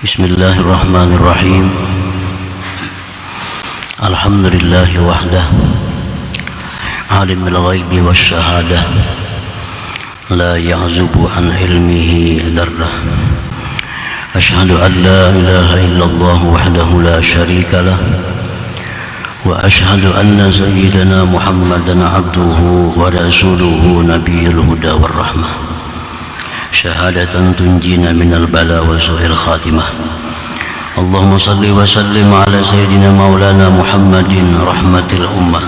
Bismillahirrahmanirrahim. Alhamdulillahi wahdah, alimul ghaibi wasyahadah, la ya'zubu an ilmihi dzarrah. Asyhadu an la ilaha illallah wahdahu la syarika lah, wa asyhadu anna sayyidana Muhammadan abduhu wa rasuluhu nabiyyul huda war rahmah. Syahadatan tunjina minal bala wa su'il khatimah. Allahumma salli wa sallim ala sayyidina maulana Muhammadin rahmatil ummah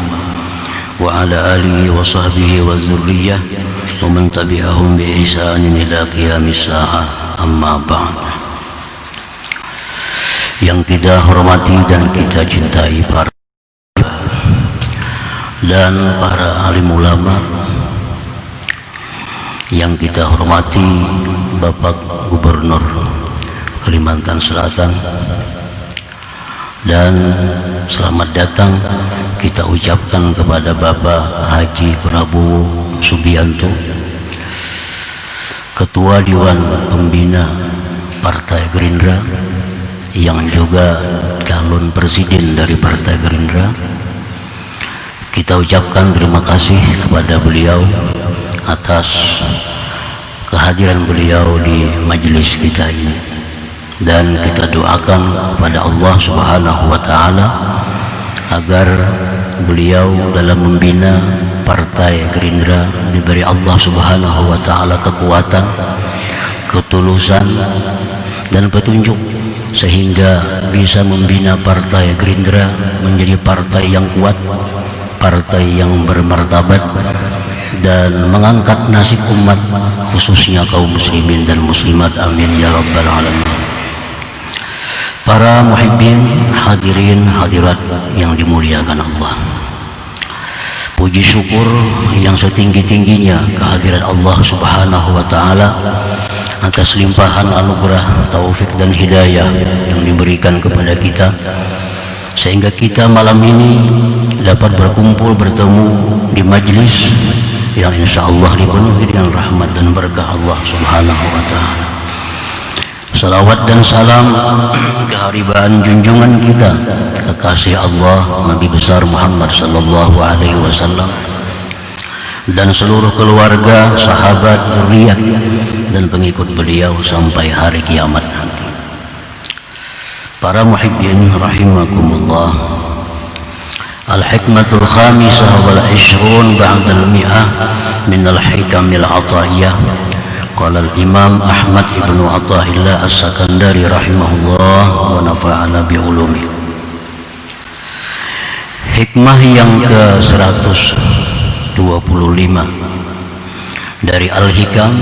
wa ala alihi wa sahbihi wa dzurriyyah wa man tabi'ahum bi ihsanin ila qiyamis saa'ah, amma ba'd. Yang kita hormati dan kita cintai para dan para alim ulama, yang kita hormati Bapak Gubernur Kalimantan Selatan, dan selamat datang kita ucapkan kepada Bapak Haji Prabowo Subianto, Ketua Dewan Pembina Partai Gerindra, yang juga calon presiden dari Partai Gerindra. Kita ucapkan terima kasih kepada beliau atas kehadiran beliau di majelis kita ini, dan kita doakan kepada Allah Subhanahu wa Ta'ala agar beliau dalam membina Partai Gerindra diberi Allah Subhanahu wa Ta'ala kekuatan, ketulusan dan petunjuk, sehingga bisa membina Partai Gerindra menjadi partai yang kuat, partai yang bermartabat, dan mengangkat nasib umat, khususnya kaum muslimin dan muslimat, amin ya rabbal alamin. Para muhibbin, hadirin hadirat yang dimuliakan Allah, puji syukur yang setinggi-tingginya kehadiran Allah Subhanahu wa Ta'ala atas limpahan anugerah, taufik dan hidayah yang diberikan kepada kita, sehingga kita malam ini dapat berkumpul bertemu di majlis yang insya Allah dipenuhi dengan rahmat dan berkah Allah Subhanahu wa Ta'ala. Salawat dan salam keharibaan junjungan kita, kekasih Allah Nabi besar Muhammad sallallahu alaihi wasallam, dan seluruh keluarga, sahabat, zuriat dan pengikut beliau sampai hari kiamat nanti. Para muhibbin rahimakumullah, al-hikmatul khamisah wal 20 ba'da al-mi'ah min al-hikamil ataiyah. Qala al-imam Ahmad ibnu Atha'illah as-Sakandari rahimahullah wa nafa'ana bi ulumi. Hikmah yang ke-125 dari Al-Hikam,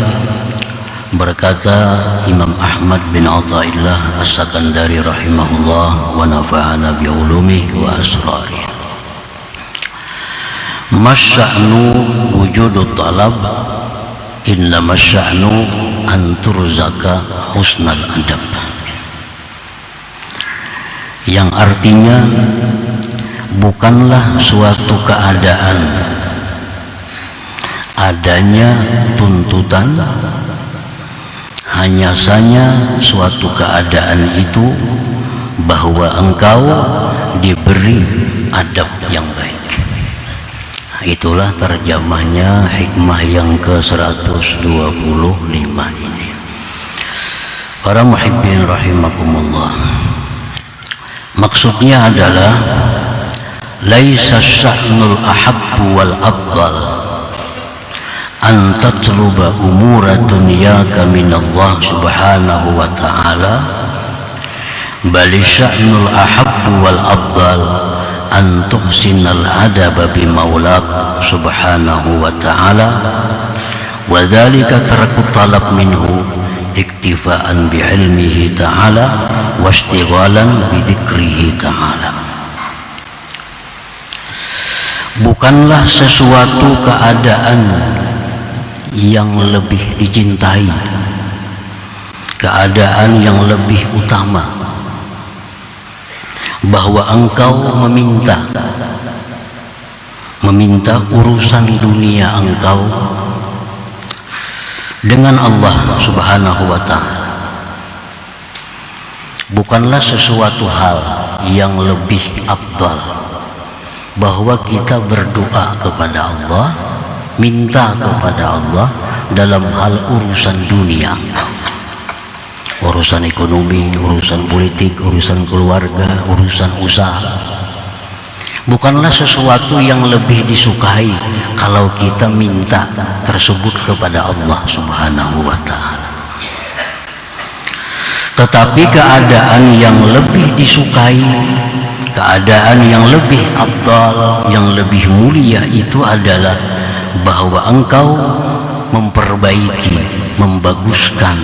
berkata Imam Ahmad bin Atha'illah as-Sakandari rahimahullah wa nafa'ana bi ulumi wa asrari. Masya'nu wujudut talab, inna masya'nu anturzaka husnal adab. Yang artinya, bukanlah suatu keadaan adanya tuntutan, hanya saja suatu keadaan itu bahwa engkau diberi adab yang baik. Itulah terjemahnya hikmah yang ke-125 ini. Para muhibbin rahimakumullah, maksudnya adalah laisa sya'nul ahabbu wal afdal an tatluba umura dunyaka minallah subhanahu wa ta'ala, bal sya'nul ahabbu wal afdal an tuhsinal adaba bi maulak subhanahu wa ta'ala, wa dhalika tarku talab minhu iktifaan bi ilmihi ta'ala wa ishtighalan bi dzikrihi ta'ala. Bukanlah sesuatu keadaan yang lebih dicintai, keadaan yang lebih utama, bahwa engkau meminta urusan dunia engkau dengan Allah Subhanahu wa Ta'ala, bukanlah sesuatu hal yang lebih afdal bahwa kita berdoa kepada Allah, minta kepada Allah dalam hal urusan dunia, urusan ekonomi, urusan politik, urusan keluarga, urusan usaha. Bukanlah sesuatu yang lebih disukai kalau kita minta tersebut kepada Allah Subhanahu wa ta'ala. Tetapi keadaan yang lebih disukai, keadaan yang lebih afdal, yang lebih mulia itu adalah bahwa engkau memperbaiki, membaguskan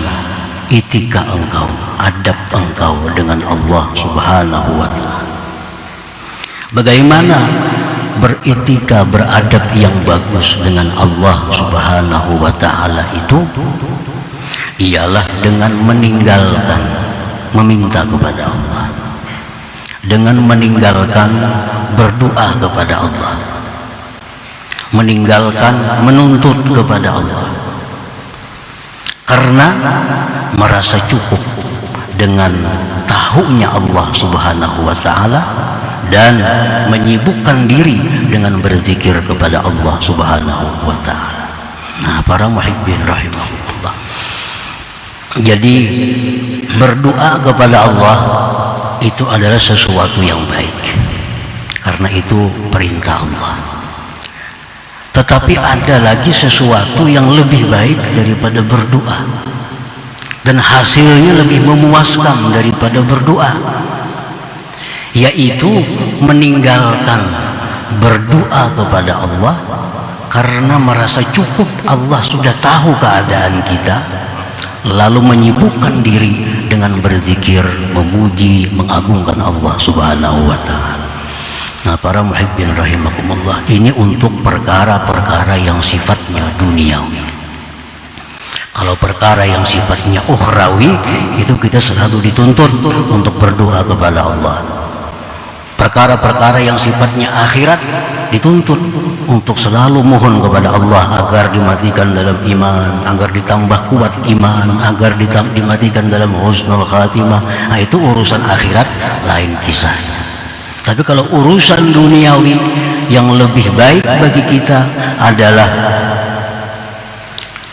etika engkau, adab engkau dengan Allah Subhanahu wa ta'ala. Bagaimana beretika, beradab yang bagus dengan Allah Subhanahu wa ta'ala itu ialah dengan meninggalkan meminta kepada Allah, dengan meninggalkan berdoa kepada Allah, meninggalkan menuntut kepada Allah, karena merasa cukup dengan tahunya Allah Subhanahu wa ta'ala dan menyibukkan diri dengan berzikir kepada Allah Subhanahu wa ta'ala. Nah, para muhibbin rahimahullah, jadi berdoa kepada Allah itu adalah sesuatu yang baik, karena itu perintah Allah. Tetapi ada lagi sesuatu yang lebih baik daripada berdoa, dan hasilnya lebih memuaskan daripada berdoa, yaitu meninggalkan berdoa kepada Allah karena merasa cukup Allah sudah tahu keadaan kita, lalu menyibukkan diri dengan berzikir, memuji, mengagungkan Allah Subhanahu wa ta'ala. Nah, para muhibbin rahimakumullah, ini untuk perkara-perkara yang sifatnya duniawi. Kalau perkara yang sifatnya ukhrawi, itu kita selalu dituntut untuk berdoa kepada Allah. Perkara-perkara yang sifatnya akhirat dituntut untuk selalu mohon kepada Allah agar dimatikan dalam iman, agar ditambah kuat iman, agar dimatikan dalam husnul khatimah. Nah, itu urusan akhirat, lain kisahnya. Tapi kalau urusan duniawi, yang lebih baik bagi kita adalah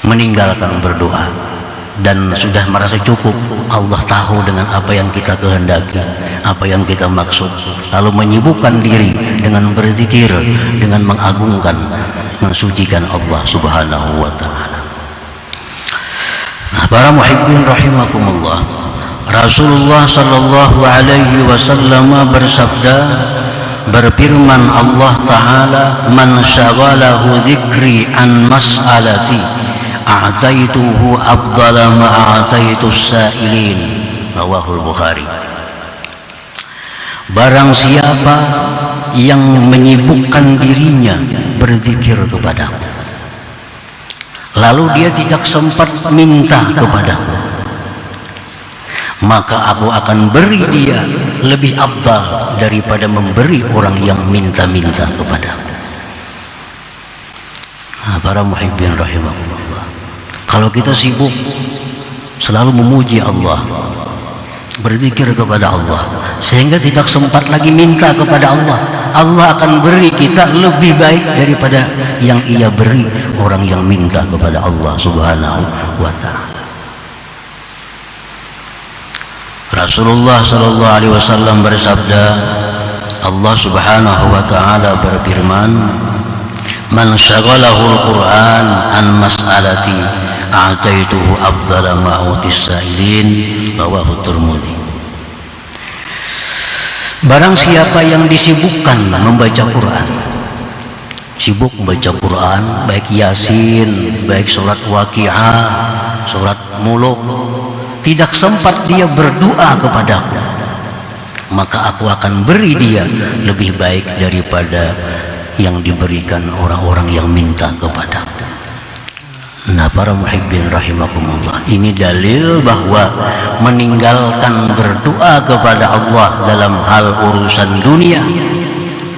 meninggalkan berdoa dan sudah merasa cukup. Allah tahu dengan apa yang kita kehendaki, apa yang kita maksud, lalu menyibukkan diri dengan berzikir, dengan mengagungkan, mensucikan Allah Subhanahu wa ta'ala. Nah, para muhibbin rahimakumullah, Rasulullah sallallahu alaihi wasallam bersabda, berfirman Allah Ta'ala, man syaghalahu dzikri an mas'alati a'taituhu afdala ma a'taitus sa'ilin. Rawahul Bukhari. Barang siapa yang menyibukkan dirinya berzikir kepadaku, lalu dia tidak sempat minta kepadaku, maka aku akan beri dia lebih afdal daripada memberi orang yang minta-minta kepadaku. Nah, para muhibbin rahimahullah, kalau kita sibuk selalu memuji Allah, berzikir kepada Allah, sehingga tidak sempat lagi minta kepada Allah, Allah akan beri kita lebih baik daripada yang ia beri orang yang minta kepada Allah Subhanahu wa ta'ala. Rasulullah sallallahu alaihi wasallam bersabda, Allah Subhanahu wa ta'ala berfirman, man syaghalahu al-Qur'an an mas'alati a'taituhu afdala ma utis sa'ilin. Rawahu Tirmidzi. Barang siapa yang disibukkan membaca Quran, sibuk membaca Quran, baik Yasin, baik surat Waqi'ah, surat Muluk, tidak sempat dia berdoa kepadaku, maka aku akan beri dia lebih baik daripada yang diberikan orang-orang yang minta kepadaku. Nah, para muhibbin rahimakumullah, ini dalil bahwa meninggalkan berdoa kepada Allah dalam hal urusan dunia,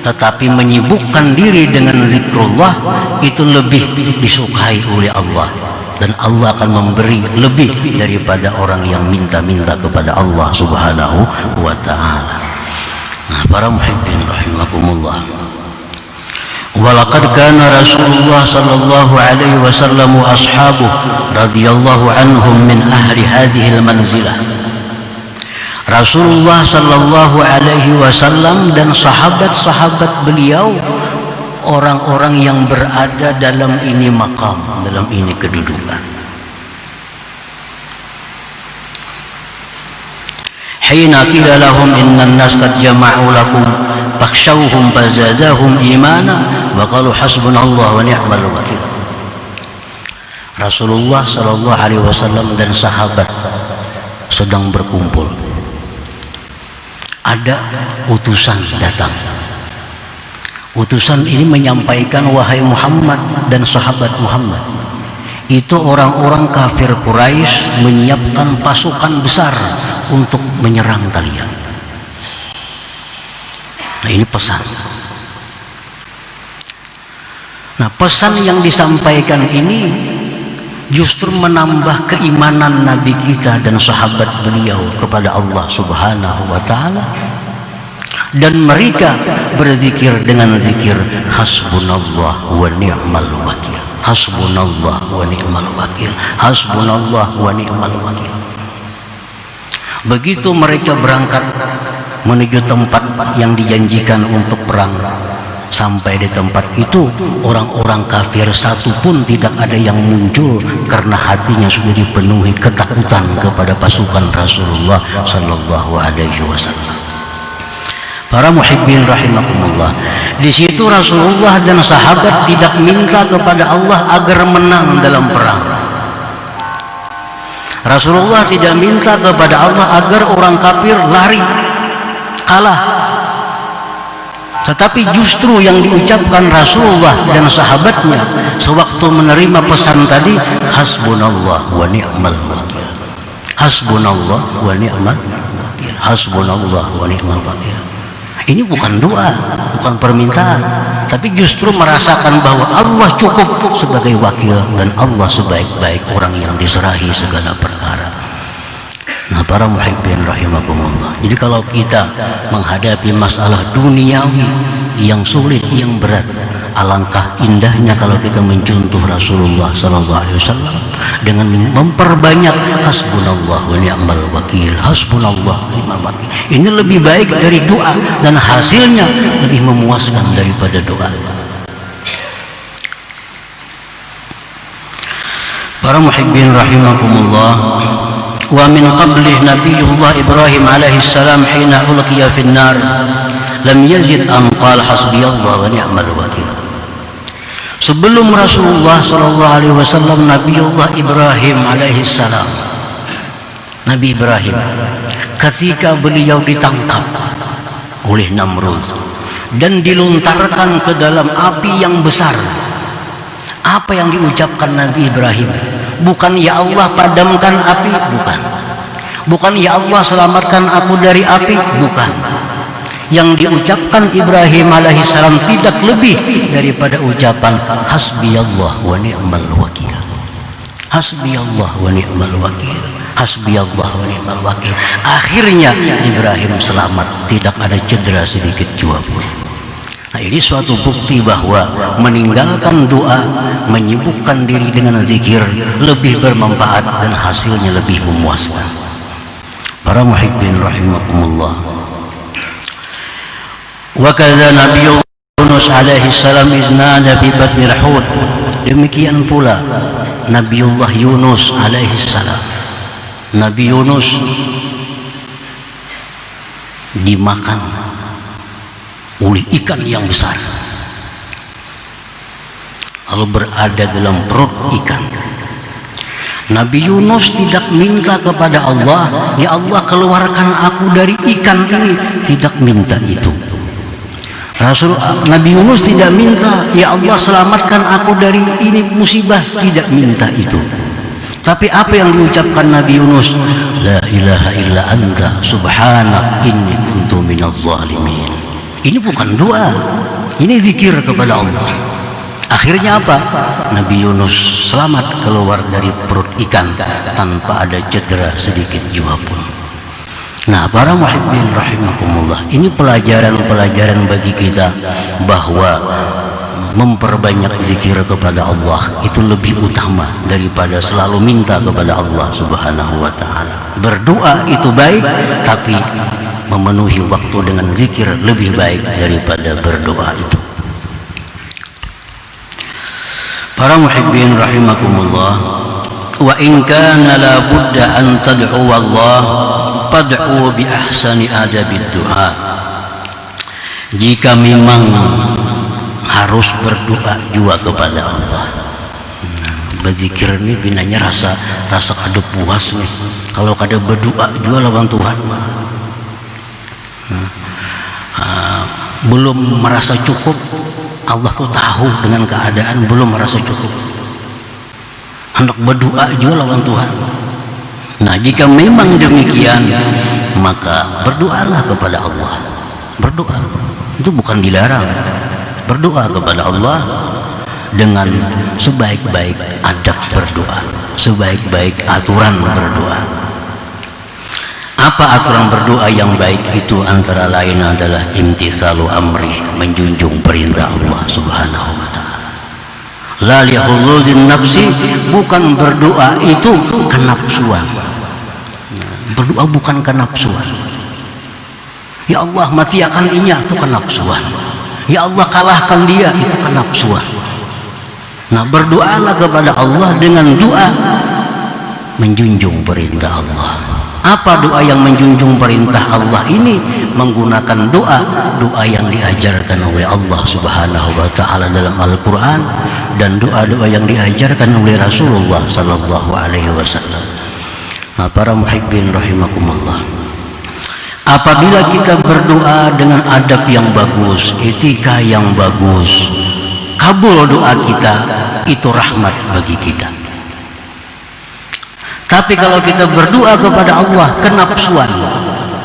tetapi menyibukkan diri dengan zikrullah, itu lebih disukai oleh Allah dan Allah akan memberi lebih daripada orang yang minta-minta kepada Allah Subhanahu wa ta'ala. Nah, para muhibbin rahimakumullah, walaqad kana Rasulullah sallallahu alaihi wasallam wa ashabuhu radhiyallahu anhum min ahli hadhihi al-manzilah. Rasulullah sallallahu alaihi wasallam dan sahabat-sahabat beliau orang-orang yang berada dalam ini maqam, dalam ini kedudukan. Hina qila lahum innan nas qad jama'u lakum fakhshawhum fazadahum imana wa qalu hasbunallahu wa ni'mal wakil. Rasulullah sallallahu alaihi wasallam dan sahabat sedang berkumpul. Ada utusan datang. Utusan ini menyampaikan, wahai Muhammad dan sahabat Muhammad, itu orang-orang kafir Quraisy menyiapkan pasukan besar untuk menyerang kalian. Nah, ini pesan. Nah, pesan yang disampaikan ini justru menambah keimanan Nabi kita dan sahabat beliau kepada Allah Subhanahu wa ta'ala, dan mereka berzikir dengan zikir hasbunallah wa ni'mal wakil, hasbunallah wa ni'mal wakil, hasbunallah wa ni'mal wakil. Begitu mereka berangkat menuju tempat yang dijanjikan untuk perang, sampai di tempat itu orang-orang kafir satu pun tidak ada yang muncul karena hatinya sudah dipenuhi ketakutan kepada pasukan Rasulullah sallallahu alaihi wasallam. Para muhibbin rahimakumullah, di situ Rasulullah dan sahabat tidak minta kepada Allah agar menang dalam perang. Rasulullah tidak minta kepada Allah agar orang kafir lari, kalah. Tetapi justru yang diucapkan Rasulullah dan sahabatnya sewaktu menerima pesan tadi, hasbunallah wa ni'mal wakil, hasbunallah wa ni'mal wakil, hasbunallah wa ni'mal wakil. Ini bukan doa, bukan permintaan, tapi justru merasakan bahwa Allah cukup sebagai wakil dan Allah sebaik-baik orang yang diserahi segala perkara. Nah, para muhibbin rahimakumullah, jadi kalau kita menghadapi masalah duniawi yang sulit, yang berat, alangkah indahnya kalau kita mencontoh Rasulullah sallallahu alaihi wasallam dengan memperbanyak hasbunallah wa ni'mal wakil, hasbunallah wa ni'mal wakil. Ini lebih baik dari doa dan hasilnya lebih memuaskan daripada doa. Para muhibbin rahimakumullah, wa min qablih nabiyullah Ibrahim alaihi salam hina ulqiya fin nar lam yazid an qala hasbiyallah wa ni'mal wakil. Sebelum Rasulullah sallallahu alaihi wasallam, Nabiullah Ibrahim alaihi salam, Nabi Ibrahim, ketika beliau ditangkap oleh Namrud dan dilontarkan ke dalam api yang besar, apa yang diucapkan Nabi Ibrahim? Bukan ya Allah padamkan api, bukan. Bukan ya Allah selamatkan aku dari api, bukan. Yang diucapkan Ibrahim alaihissalam tidak lebih daripada ucapan hasbiyallah wa ni'mal wakil, hasbiyallah wa ni'mal wakil, hasbiyallah wa ni'mal wakil. Akhirnya Ibrahim selamat, tidak ada cedera sedikit jua pun. Nah, ini suatu bukti bahwa meninggalkan doa, menyibukkan diri dengan zikir lebih bermanfaat dan hasilnya lebih memuaskan. Para muhibbin rahimakumullah, wa kadza Nabi Yunus alaihi salam iznada bi batnil hut, demikian pula Nabiullah Yunus alaihi salam. Nabi Yunus dimakan oleh ikan yang besar, lalu berada dalam perut ikan. Nabi Yunus tidak minta kepada Allah, ya Allah keluarkan aku dari ikan ini, tidak minta itu. Nabi Yunus tidak minta, ya Allah selamatkan aku dari ini musibah, tidak minta itu. Tapi apa yang diucapkan Nabi Yunus? La ilaha illa anta subhanak inni kuntu minadh dhalimin. Ini bukan doa, ini zikir kepada Allah. Akhirnya apa? Nabi Yunus selamat keluar dari perut ikan tanpa ada cedera sedikit jua pun. Nah, para muhibbin rahimakumullah, ini pelajaran-pelajaran bagi kita bahwa memperbanyak zikir kepada Allah itu lebih utama daripada selalu minta kepada Allah Subhanahu wa taala. Berdoa itu baik, tapi memenuhi waktu dengan zikir lebih baik daripada berdoa itu. Para muhibbin rahimakumullah, wa in kana la budda an tad'u Allah fad'u bi ahsani adabid du'a. Jika memang harus berdoa juga kepada Allah, berzikir ini binanya rasa kada puas nih kalau kada berdoa juga lawan Tuhan. Belum merasa cukup, Allah tuh tahu dengan keadaan belum merasa cukup, hendak berdoa juga lawan Tuhan. Nah, jika memang demikian, maka berdoalah kepada Allah. Berdoa itu bukan dilarang. Berdoa kepada Allah dengan sebaik-baik adab berdoa, sebaik-baik aturan berdoa. Apa aturan berdoa yang baik itu? Antara lain adalah imtithalu amri, menjunjung perintah Allah Subhanahu wa taala. La lihudzuzin nafsi, bukan berdoa itu kenapsuan. Berdoa bukan kenapsuan. Ya Allah, matiakan inya, itu kenapsuan. Ya Allah, kalahkan dia, itu kenapsuan. Nah, berdoalah kepada Allah dengan doa menjunjung perintah Allah. Apa doa yang menjunjung perintah Allah ini? Menggunakan doa yang diajarkan oleh Allah Subhanahu wa taala dalam Al-Qur'an dan doa-doa yang diajarkan oleh Rasulullah sallallahu alaihi wasallam. Nah, para muhibbin rahimakumullah, apabila kita berdoa dengan adab yang bagus, etika yang bagus, kabul doa kita, itu rahmat bagi kita. Tapi kalau kita berdoa kepada Allah kenapsuan,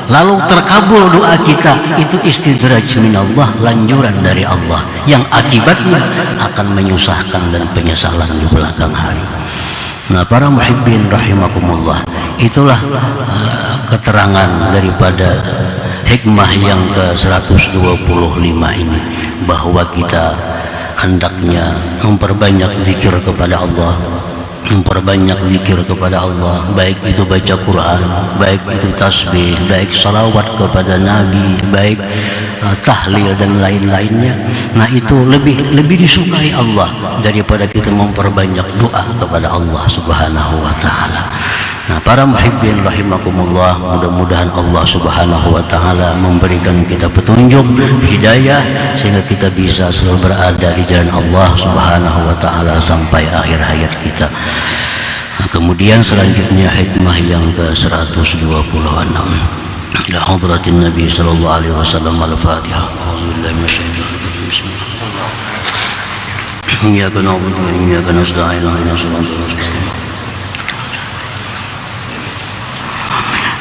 lalu terkabul doa kita, itu istidraj minallah, lanjuran dari Allah yang akibatnya akan menyusahkan dan penyesalan di belakang hari. Nah, para muhibbin rahimakumullah, itulah keterangan daripada hikmah yang ke-125 ini, bahwa kita hendaknya memperbanyak zikir kepada Allah, memperbanyak zikir kepada Allah, baik itu baca Quran, baik itu tasbih, baik salawat kepada Nabi, baik tahlil dan lain-lainnya. Nah, itu lebih disukai Allah daripada kita memperbanyak doa kepada Allah Subhanahu wa taala. Nah, para muhibbin rahimakumullah, mudah-mudahan Allah Subhanahu wa taala memberikan kita petunjuk, hidayah, sehingga kita bisa selalu berada di jalan Allah Subhanahu wa taala sampai akhir hayat kita. Nah, kemudian selanjutnya hikmah yang ke-126, ila hadratin Nabi sallallahu alaihi wasallam. Al-Fatihah. A'udzubillahi minasyaitonir rajim. Bismillahirrahmanirrahim. Iyyaka na'budu wa iyyaka nasta'in. Ihdinas siratal mustaqim.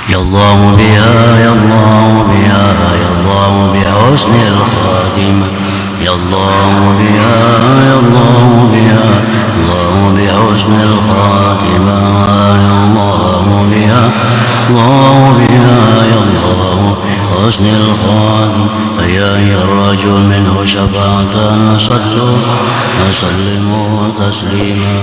Ya Allah biha, ya Allah biha, ya Allah bihusnil khatimah. Ya Allah biha, ya Allah biha, Allah bihusnil khatimah. Ya Allah biha, Allah biha, ya Allah husnil khatimah. Ya ayyuhar-rajul minhu syafa'atan, sallu wa sallimu taslima.